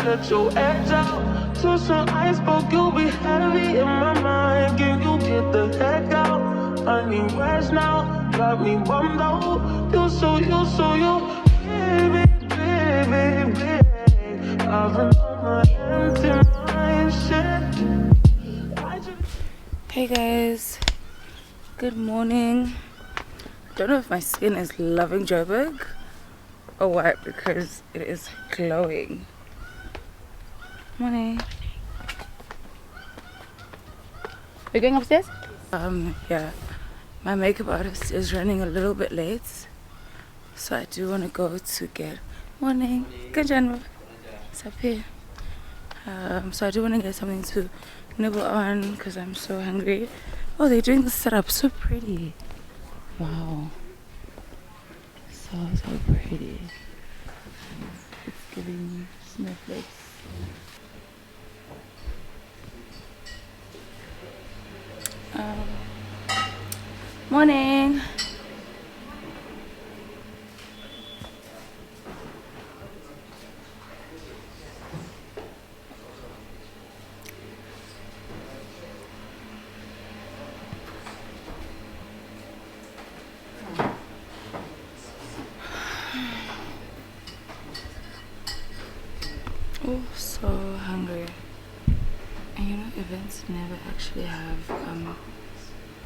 Let your act out. To some iceberg, you'll be heavy in my mind. Can you get the heck out? I need rest now. Got me bummed out. You so baby, baby, baby. I've been on my empty mind, shit. Hey guys, good morning. I don't know if my skin is loving Joburg or what, because it is glowing. Morning. You're going upstairs? Yeah. My makeup artist is running a little bit late, so I do want to go to get morning. Good job. It's up here. So I do want to get something to nibble on because I'm so hungry. Oh, they're doing the setup so pretty. Wow. So pretty. It's giving snowflakes. Morning. Oh, so hungry. And you know, events never actually have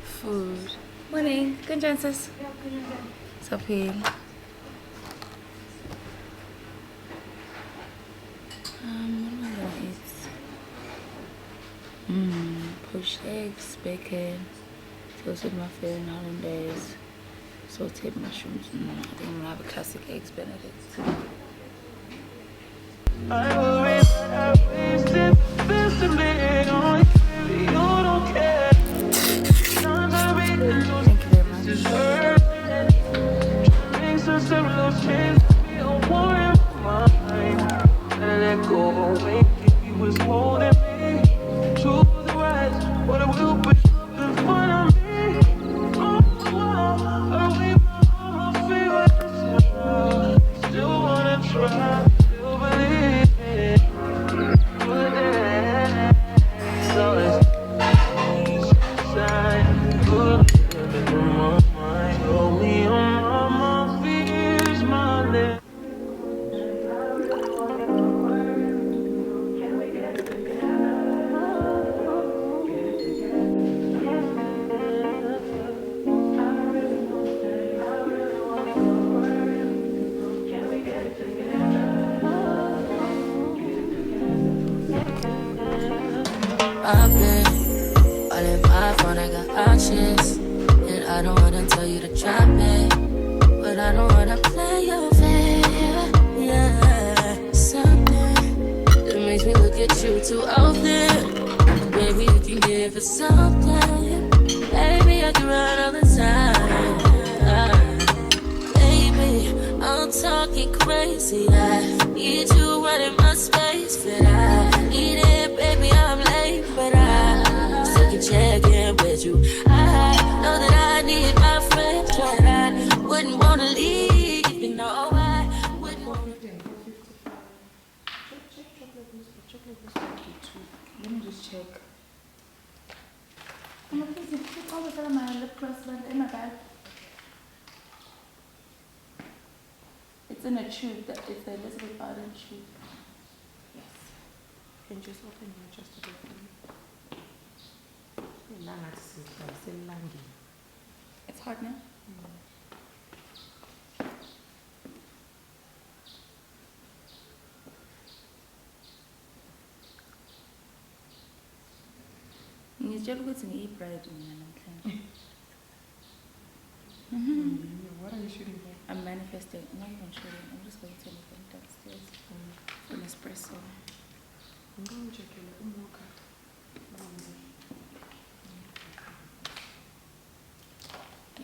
food. Morning, good chances. What's up here? What am I gonna eat? Poached eggs, bacon, toasted muffin, hollandaise, sauteed mushrooms. I think I'm gonna have a classic eggs benedict. I worry that I wasted this evening on you, baby, you don't care. Thank you very much. Make some similar change, be a war in my mind. Let go away, he was holding me to the right, but it will be in front of me. Oh, wow, are we my favorite? Still wanna try. I've been all in my phone, I got options. And I don't wanna tell you to drop it, but I don't wanna play your fair. Yeah, something that makes me look at you too often. Maybe you can give it something. Baby, I can run all the time. Baby, I'm talking crazy. I need you running my space, but I need it, baby, I'm late, but I still can check in with you. I know that I need my friend, but I wouldn't wanna leave, you know, I wouldn't wanna. Let me just check. I'm gonna put all the my lip gloss in my bag. It's in a tube. It's the Elizabeth Arden tube. Yes. Can you just open your chest a bit for me? It's hot now. Ngizitshela ukuthi ngiyi-bride mina namhlanje. What are you shooting for? I'm manifesting. I'm not even shooting. I'm just going to anything downstairs for Nespresso. I'm going to check your mocha.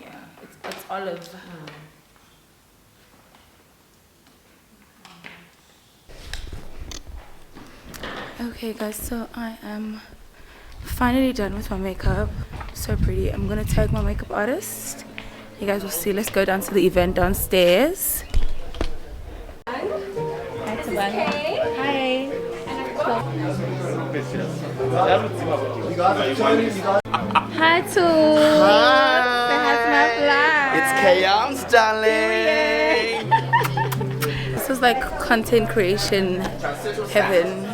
Yeah, it's olive. Okay guys, so I am finally done with my makeup. So pretty. I'm gonna tag my makeup artist You guys will see. Let's go down to the event downstairs. Hi, Tabang. Hi. Hi, Too. Hi. It's Kay Yarms, darling. This is like content creation heaven.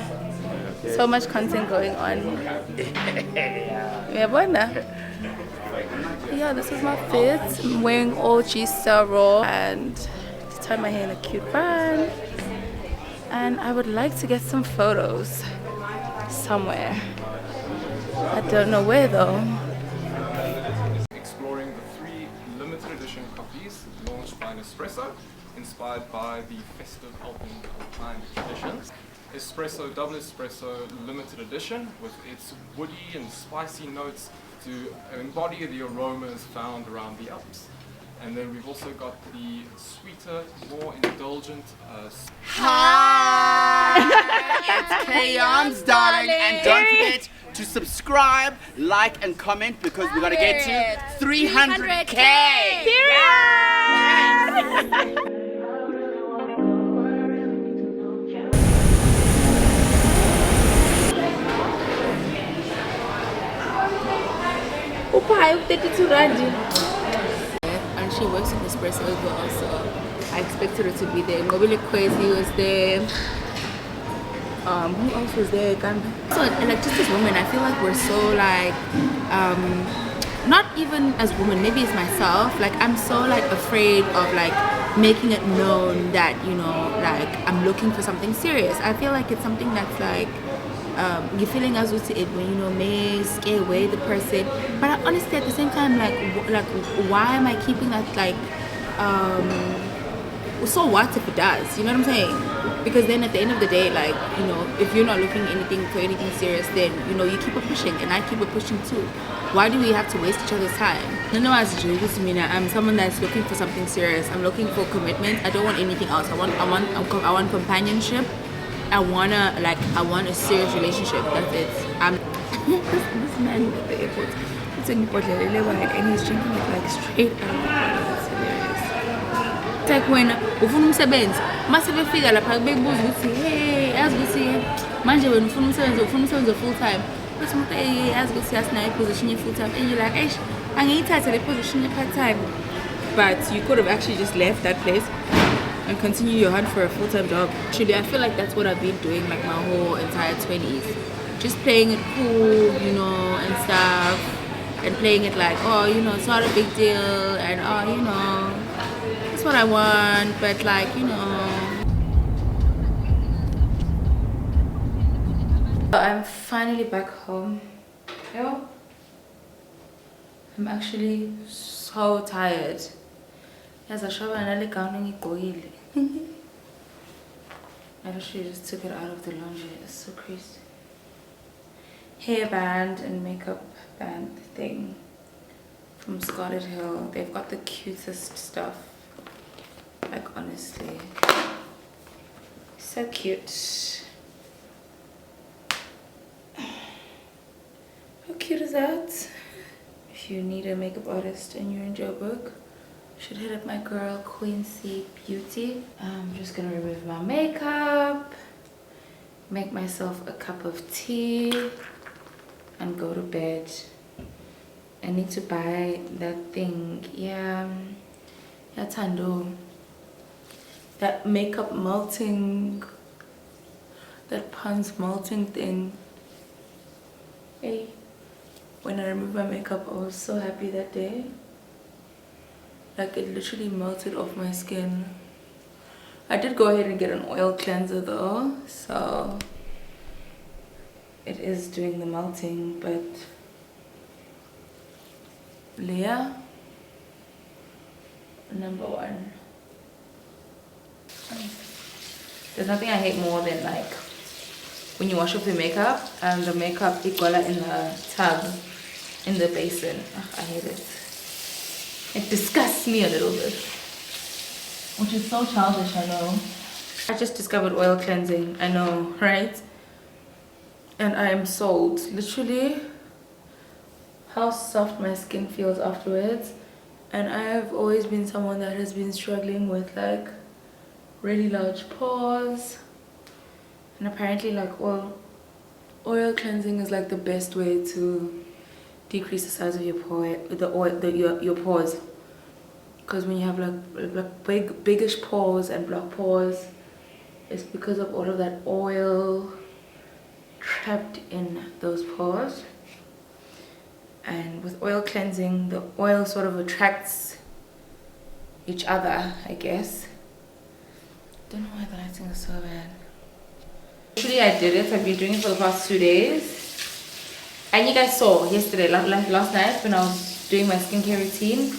So much content going on. Yeah, this is my fit. I'm wearing all G-Star Raw and just tie my hair in a cute bun. And I would like to get some photos somewhere. I don't know where though. Exploring the 3 limited edition coffees launched by Nespresso, inspired by the festive Alpine traditions. Espresso, double espresso limited edition with its woody and spicy notes to embody the aromas found around the Alps. And then we've also got the sweeter, more indulgent. Hi. It's Kay Yarms, darling. And don't forget to subscribe, like, and comment because we gotta get to 300K. And she works in Nespresso as well, so I expected her to be there. Mobile Crazy was there. Who else was there? So like just as women, I feel like we're so like not even as women, maybe it's myself, like I'm so like afraid of like making it known that, you know, like I'm looking for something serious. I feel like it's something that's like you're feeling as with it when, you know, may scare away the person, but honestly at the same time, like why am I keeping that like so what if it does, you know what I'm saying? Because then at the end of the day, like, you know, if you're not looking for anything serious, then, you know, you keep on pushing and I keep on pushing too. Why do we have to waste each other's time? No, as I'm someone that's looking for something serious. I'm looking for commitment. I don't want anything else. I want companionship. I want a serious relationship. That's it. This man at the airport, he's in and he's drinking it like straight out of the bottle. It's hilarious. It's like when ufuna umsebenzi, mase befika lapha bekubuza ukuthi hey, yazi ukuthi manje wena ufuna umsebenzi full time. Bese umuntu yazi ukuthi asinayo iposition full time and you're like, "Eish, angiyithathe le position part time." But you could have actually just left that place and continue your hunt for a full-time job. Actually, I feel like that's what I've been doing like my whole entire 20s. Just playing it cool, you know, and stuff. And playing it like, oh, you know, it's not a big deal. And, oh, you know, that's what I want. But like, you know. I'm finally back home. Yo. I'm actually so tired. Yes, I show another gowning goyle. I literally just took it out of the laundry. It's so crazy. Hairband and makeup band thing from Scarlet Hill. They've got the cutest stuff. Like honestly, so cute. How cute is that? If you need a makeup artist and you're in Joburg, should hit up my girl Quincy Beauty. I'm just gonna remove my makeup, make myself a cup of tea, and go to bed. I need to buy that thing. Yeah, Tando. That makeup melting, that Pond's melting thing. Hey, when I removed my makeup, I was so happy that day. Like it literally melted off my skin. I did go ahead and get an oil cleanser though, so it is doing the melting, but Leah, #1. There's nothing I hate more than like when you wash off your makeup and the makeup iguala in the tub, in the basin. Ugh, I hate it. It disgusts me a little bit, which is so childish, I know. I just discovered oil cleansing, I know, right? And I am sold. Literally, how soft my skin feels afterwards. And I have always been someone that has been struggling with like really large pores, and apparently like oil cleansing is like the best way to decrease the size of your your pores, because when you have like biggish pores and block pores, it's because of all of that oil trapped in those pores. And with oil cleansing, the oil sort of attracts each other, I guess. Don't know why the lighting is so bad. Actually, I did it. I've been doing it for the past 2 days. And you guys saw yesterday, last night, when I was doing my skincare routine,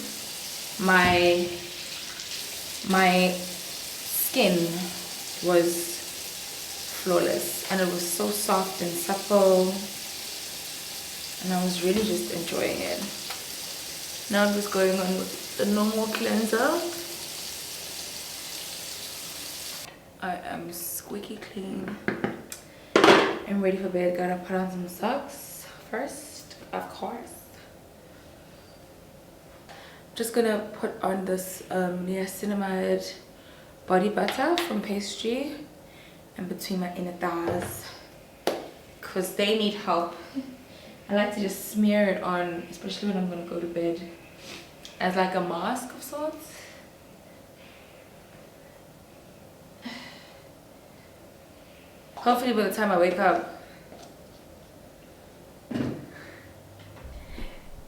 my skin was flawless, and it was so soft and supple, and I was really just enjoying it. Now I'm just going on with the normal cleanser. I am squeaky clean. I'm ready for bed. Gotta put on some socks first, of course. Just gonna put on this niacinamide body butter from Pastry and between my inner thighs, because they need help. I like to just smear it on, especially when I'm gonna go to bed, as like a mask of sorts. Hopefully by the time I wake up,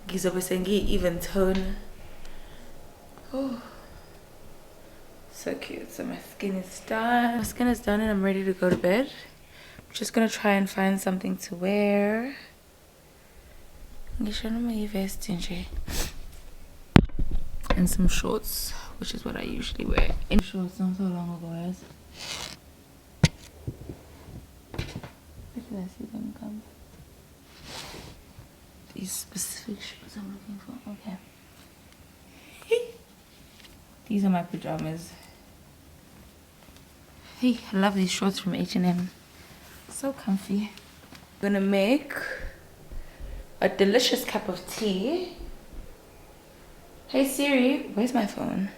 gizobe sengi even tone. Oh, so cute. So my skin is done. My skin is done and I'm ready to go to bed. I'm just gonna try and find something to wear. And some shorts, which is what I usually wear. In shorts not so long ago, guys. Where did I see them come? These specific shorts I'm looking for. Okay. These are my pajamas. Hey, I love these shorts from H&M. So comfy. I'm gonna make a delicious cup of tea. Hey Siri, where's my phone?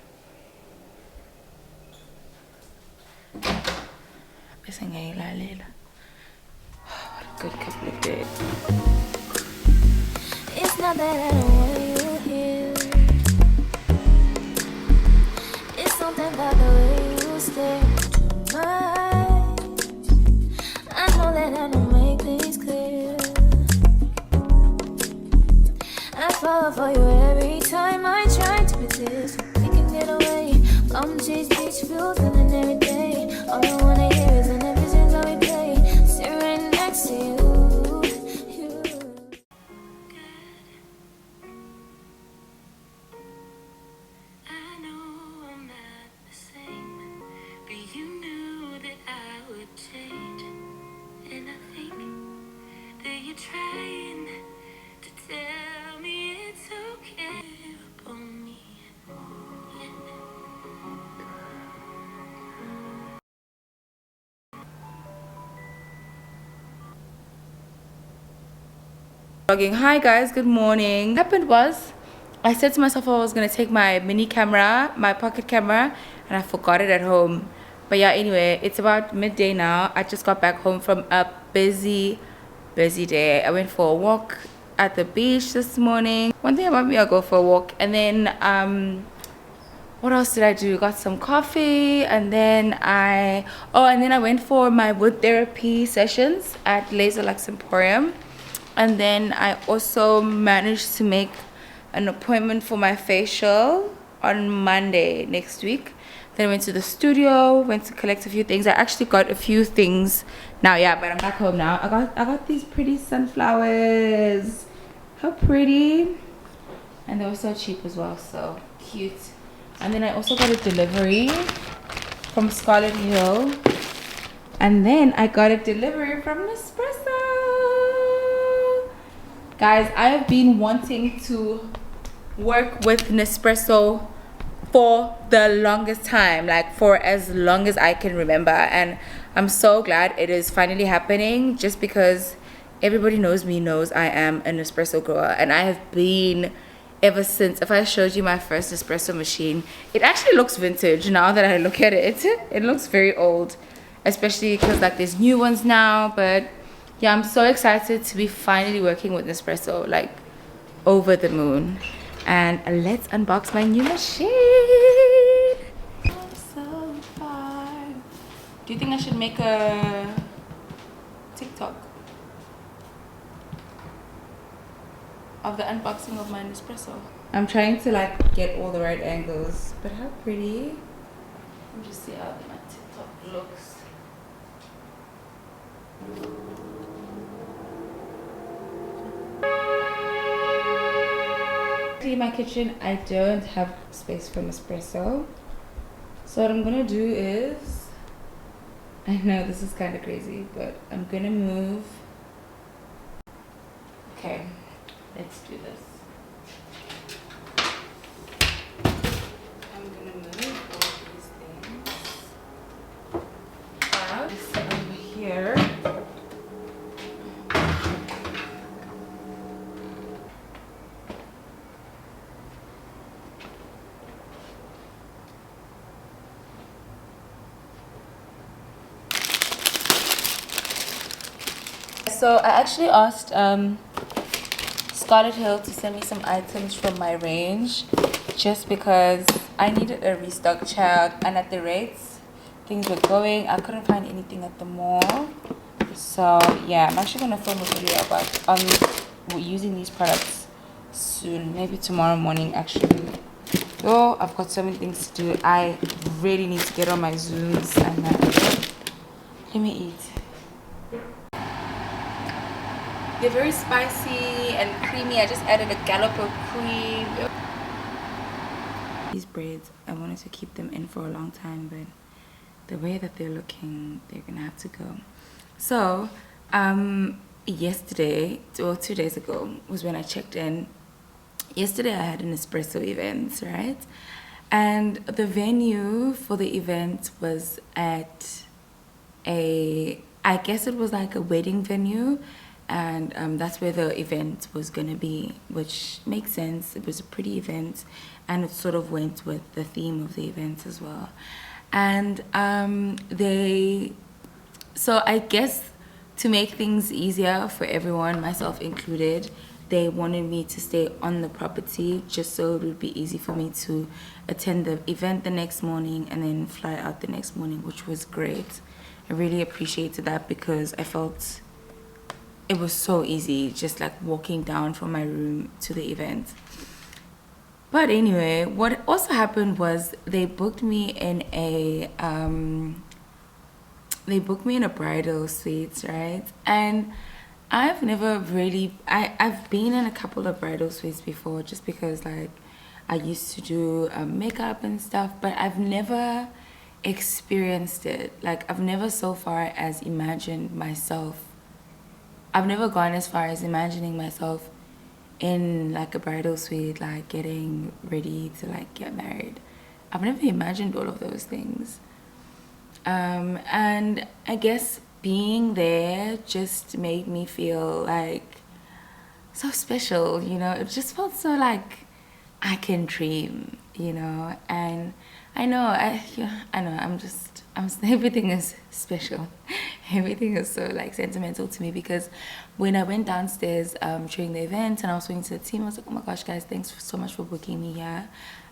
What a good couple of days. It's not that I don't want you here. It's something about the way you stare into my eyes. I know that I don't make things clear. I fall for you every time I try to resist. We can get away. Come chase beach views and then every day. All I wanna hear is an visions I replay. Sit right next to you. I know I'm not the same, but you knew that I would change. And I think that you're trying to tell me it's okay upon me. Vlogging. Hi guys, good morning. What happened was, I said to myself I was gonna take my mini camera, my pocket camera, and I forgot it at home. But yeah, anyway, it's about midday now. I just got back home from a busy day. I went for a walk at the beach this morning. One thing about me, I'll go for a walk, and then what else did I do? Got some coffee, and then I went for my wood therapy sessions at Laser Lux Emporium. And then I also managed to make an appointment for my facial on Monday next week. Then I went to the studio, went to collect a few things. I actually got a few things now, yeah, but I'm back home now. I got these pretty sunflowers. How pretty. And they were so cheap as well, so cute. And then I also got a delivery from Scarlet Hill. And then I got a delivery from Nespresso. Guys, I have been wanting to work with Nespresso for the longest time, like for as long as I can remember, and I'm so glad it is finally happening, just because everybody knows I am an Nespresso girl, and I have been ever since. If I showed you my first espresso machine, it actually looks vintage now that I look at it. It looks very old, especially because like there's new ones now. But yeah, I'm so excited to be finally working with Nespresso, like over the moon. And let's unbox my new machine. I'm so far. Do you think I should make a TikTok of the unboxing of my Nespresso? I'm trying to like get all the right angles, but how pretty. Let me just see how my TikTok looks. In my kitchen, I don't have space for Nespresso. So what I'm gonna do is, I know this is kind of crazy, but I'm gonna move. Okay, let's do this. I'm gonna move all these things out. This over here. So I actually asked Scarlet Hill to send me some items from my range, just because I needed a restock, child, and at the rates things were going, I couldn't find anything at the mall. So yeah, I'm actually gonna film a video about using these products soon, maybe tomorrow morning actually. Though I've got so many things to do, I really need to get on my Zooms and let me eat. They're very spicy and creamy. I just added a gallop of cream. These braids, I wanted to keep them in for a long time, but the way that they're looking, they're gonna have to go. So yesterday, or 2 days ago, was when I checked in. Yesterday I had an espresso event, right? And the venue for the event was at I guess it was like a wedding venue, and that's where the event was gonna be, which makes sense. It was a pretty event, and it sort of went with the theme of the event as well. And so I guess to make things easier for everyone, myself included, they wanted me to stay on the property just so it would be easy for me to attend the event the next morning and then fly out the next morning, which was great. I really appreciated that because I felt it was so easy, just like walking down from my room to the event. But anyway, what also happened was they booked me in a bridal suite, right? And I've never really, I've been in a couple of bridal suites before, just because like I used to do makeup and stuff, but I've never experienced it. Like I've never so far as imagined myself, I've never gone as far as imagining myself in like a bridal suite, like getting ready to like get married. I've never imagined all of those things. And I guess being there just made me feel like so special, you know. It just felt so like I can dream, you know. And I know, everything is special. Everything is so like sentimental to me, because when I went downstairs during the event and I was talking to the team, I was like, oh my gosh guys, thanks so much for booking me here.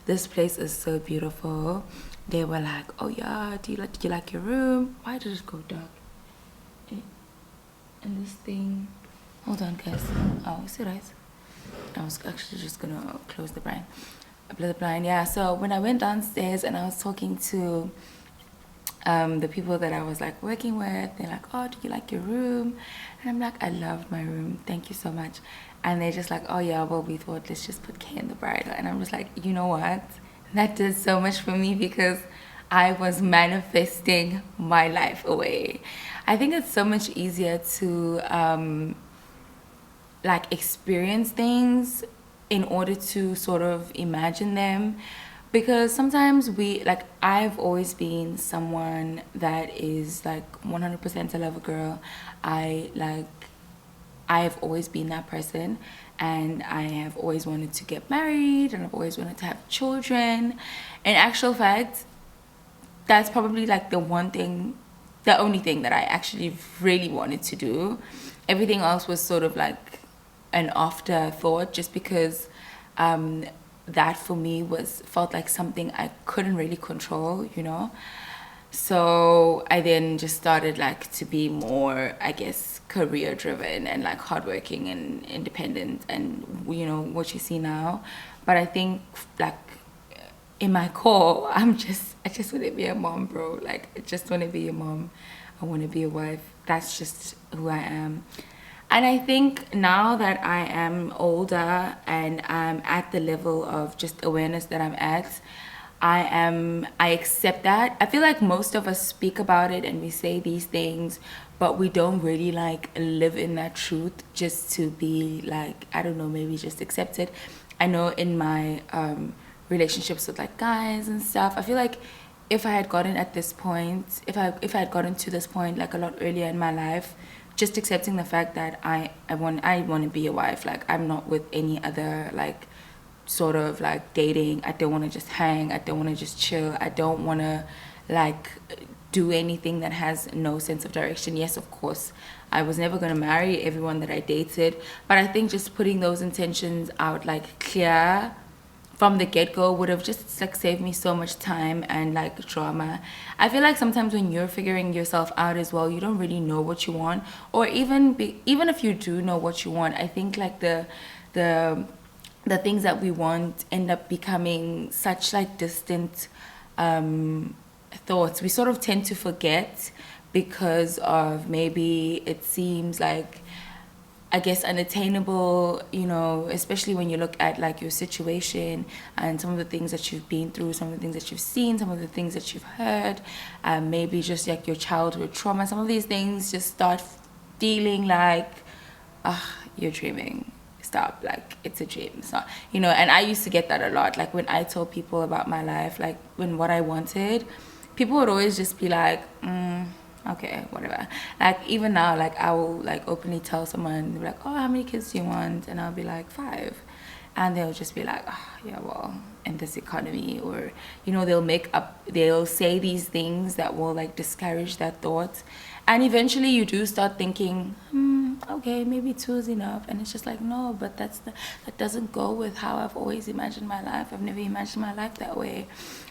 This place is so beautiful. They were like, oh yeah, do you like your room? Why did it go dark? And this thing, hold on guys. Oh, is it right? I was actually just gonna close the blind. Yeah, so when I went downstairs and I was talking to the people that I was like working with, they're like, oh, do you like your room? And I'm like, I loved my room, thank you so much. And they're just like, oh yeah, well, we thought let's just put Kay in the bridal. And I'm just like, you know what, that did so much for me, because I was manifesting my life away. I think it's so much easier to like experience things in order to sort of imagine them, because sometimes I've always been someone that is like 100% a lover girl. I've always been that person, and I have always wanted to get married, and I've always wanted to have children. In actual fact, that's probably like the only thing that I actually really wanted to do. Everything else was sort of like an afterthought, just because that for me felt like something I couldn't really control, you know. So I then just started like to be more, I guess, career driven and like hardworking and independent, and you know what you see now. But I think like in my core, I just want to be a mom, bro. Like, I just want to be a mom. I want to be a wife. That's just who I am. And I think now that I am older and I'm at the level of just awareness that I'm at, I accept that. I feel like most of us speak about it and we say these things, but we don't really like live in that truth, just to be like, I don't know, maybe just accept it. I know in my relationships with like guys and stuff, I feel like if I had gotten at this point, if I had gotten to this point like a lot earlier in my life, just accepting the fact that I want to be a wife. Like, I'm not with any other like sort of like dating. I don't want to just hang. I don't want to just chill. I don't want to like do anything that has no sense of direction. Yes, of course, I was never going to marry everyone that I dated, but I think just putting those intentions out like clear from the get-go would have just like saved me so much time and like drama. I feel like sometimes when you're figuring yourself out as well, you don't really know what you want, or even if you do know what you want, I think like the things that we want end up becoming such like distant thoughts. We sort of tend to forget because of maybe it seems like, I guess, unattainable, you know, especially when you look at like your situation and some of the things that you've been through, some of the things that you've seen, some of the things that you've heard, maybe just like your childhood trauma. Some of these things just start feeling like, you're dreaming. Stop, like, it's a dream. It's not, you know. And I used to get that a lot. Like, when I told people about my life, like when what I wanted, people would always just be like, okay, whatever. Like, even now, like, I will like openly tell someone, they'll be like, oh, how many kids do you want? And I'll be like, 5. And they'll just be like, oh, yeah, well, in this economy, or, you know, they'll say these things that will like discourage that thought. And eventually you do start thinking, okay, maybe 2 is enough. And it's just like, no, but that doesn't go with how I've always imagined my life. I've never imagined my life that way.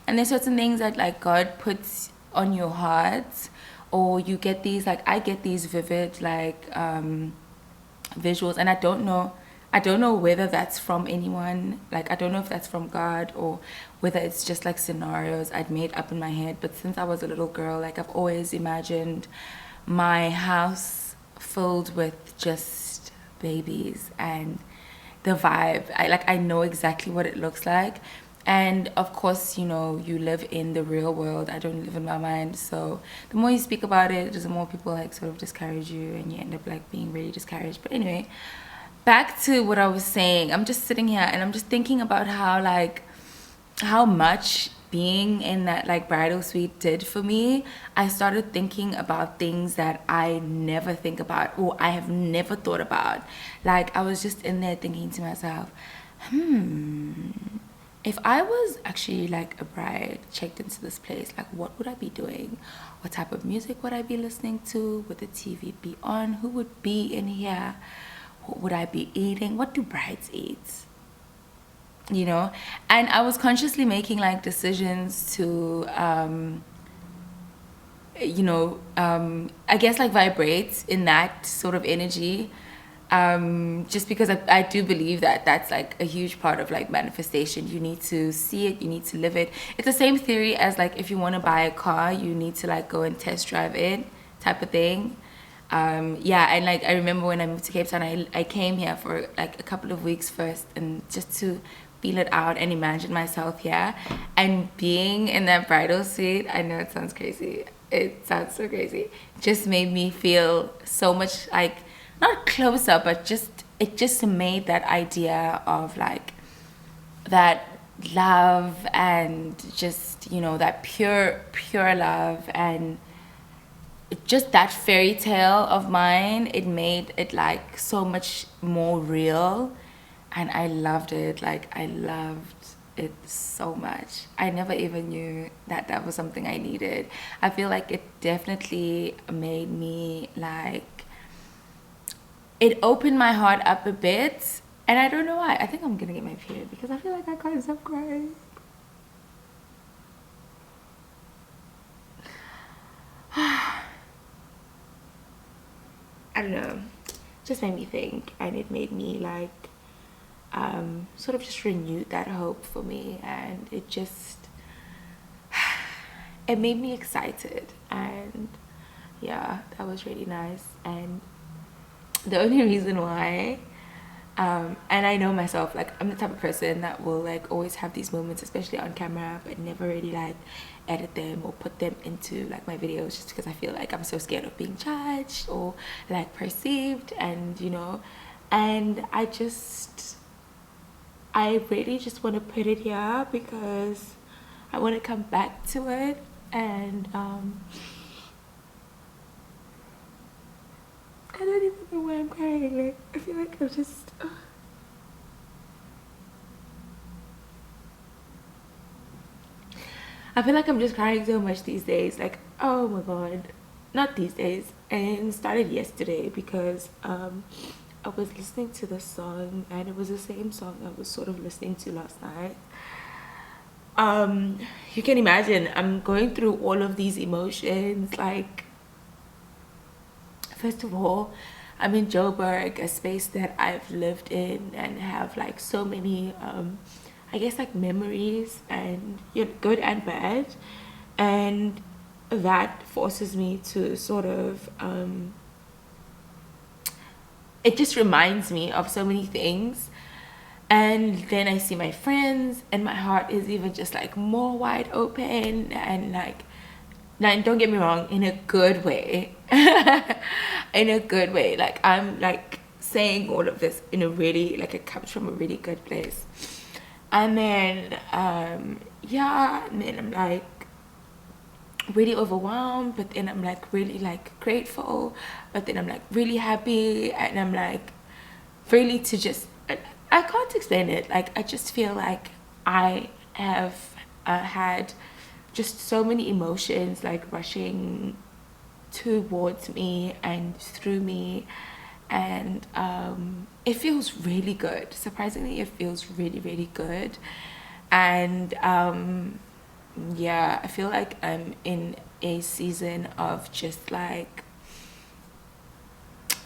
And there's certain things that like God puts on your heart, or you get these, like, I get these vivid like visuals, and I don't know whether that's from anyone. Like, I don't know if that's from God or whether it's just like scenarios I'd made up in my head. But since I was a little girl, like, I've always imagined my house filled with just babies and the vibe. I know exactly what it looks like. And of course, you know, you live in the real world. I don't live in my mind. So the more you speak about it, the more people like sort of discourage you, and you end up like being really discouraged. But anyway, back to what I was saying. I'm just sitting here and I'm just thinking about how much being in that like bridal suite did for me. I started thinking about things that I never think about, or I have never thought about. Like, I was just in there thinking to myself, if I was actually like a bride checked into this place, like, what would I be doing? What type of music would I be listening to? Would the TV be on? Who would be in here? What would I be eating? What do brides eat? You know? And I was consciously making like decisions to, I guess like vibrate in that sort of energy. Just because I do believe that that's like a huge part of like manifestation. You need to see it, you need to live it. It's the same theory as like if you want to buy a car, you need to like go and test drive it, type of thing. And like I remember when I moved to Cape Town, I came here for like a couple of weeks first, and just to feel it out and imagine myself here. And being in that bridal suite, I know it sounds crazy, it sounds so crazy, just made me feel so much like, not closer, but it just made that idea of like that love, and just, you know, that pure love, and just that fairy tale of mine, it made it like so much more real. and I loved it. Like, I loved it so much. I never even knew that that was something I needed. I feel like it definitely made me like, it opened my heart up a bit, and I don't know why. I think I'm gonna get my period because I feel like I can't stop crying. I don't know, just made me think, and it made me like sort of just renewed that hope for me, and it just it made me excited, and yeah, that was really nice. And the only reason why and I know myself, like I'm the type of person that will like always have these moments, especially on camera, but never really like edit them or put them into like my videos, just because I feel like I'm so scared of being judged or like perceived, and you know, and I really just want to put it here because I want to come back to it. And I don't even know why I'm crying. Like, I feel like I'm just I feel like I'm just crying so much these days. Like, oh my god, not these days, and it started yesterday because I was listening to the song, and it was the same song I was sort of listening to last night. You can imagine I'm going through all of these emotions. Like, first of all, I'm in Joburg, a space that I've lived in and have like so many I guess like memories, and you know, good and bad, and that forces me to sort of it just reminds me of so many things. And then I see my friends, and my heart is even just like more wide open, and like, now don't get me wrong, in a good way. In a good way. Like, I'm like saying all of this in a really, like, it comes from a really good place. And then yeah, and then I'm like really overwhelmed, but then I'm like really like grateful, but then I'm like really happy, and I'm like really to just, I can't explain it. Like, I just feel like I have had just so many emotions like rushing towards me and through me, and it feels really good. Surprisingly, it feels really, really good. And yeah, I feel like I'm in a season of just like,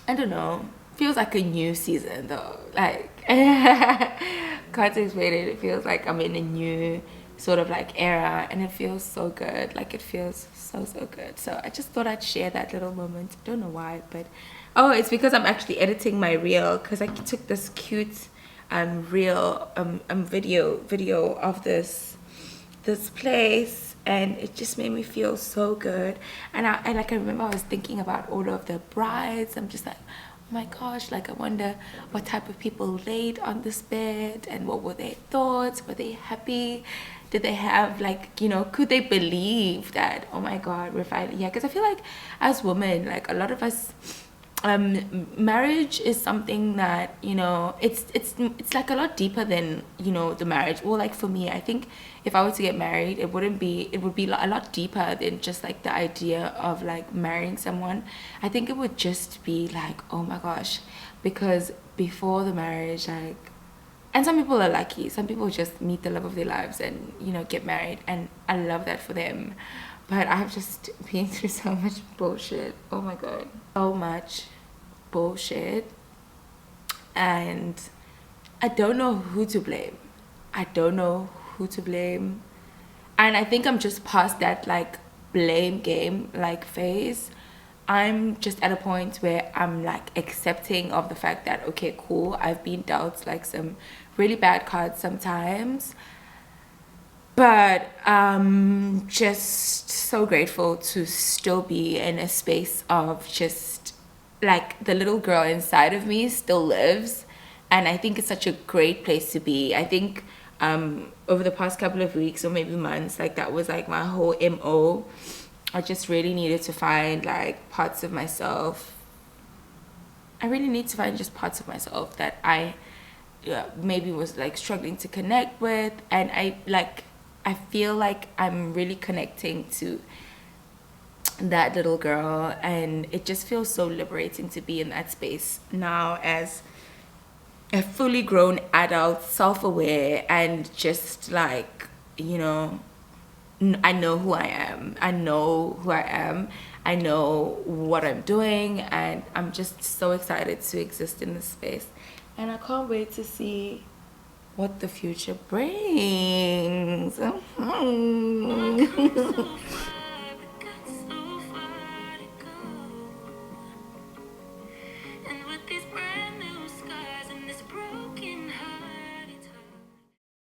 I don't know, feels like a new season though. Like, can't explain it. It feels like I'm in a new sort of like era, and it feels so good. Like, it feels so good. So I just thought I'd share that little moment. I don't know why, but oh, it's because I'm actually editing my reel, because I took this cute reel video of this place, and it just made me feel so good. And I remember I was thinking about all of the brides. I'm just like, oh my gosh, like, I wonder what type of people laid on this bed, and what were their thoughts? Were they happy? Did they have, like, you know, could they believe that, oh my god, we're finally here? Because I feel like as women, like, a lot of us, marriage is something that, you know, it's like a lot deeper than, you know, the marriage. Well, like, for me, I think if I were to get married, it would be a lot deeper than just like the idea of like marrying someone. I think it would just be like, oh my gosh, because before the marriage, like, and some people are lucky, some people just meet the love of their lives and, you know, get married, and I love that for them. But I've just been through so much bullshit. Oh my god, so much bullshit, and I don't know who to blame. I don't know who to blame, and I think I'm just past that like blame game like phase. I'm just at a point where I'm like accepting of the fact that, okay, cool, I've been dealt like some really bad cards sometimes, but I'm just so grateful to still be in a space of just like the little girl inside of me still lives. And I think it's such a great place to be. I think over the past couple of weeks or maybe months, like, that was like my whole MO. I just really needed to find like parts of myself. I really need to find just parts of myself that I maybe was like struggling to connect with, and I feel like I'm really connecting to that little girl, and it just feels so liberating to be in that space now as a fully grown adult, self-aware, and just like, you know, I know who I am. I know who I am. I know what I'm doing, and I'm just so excited to exist in this space. And I can't wait to see what the future brings.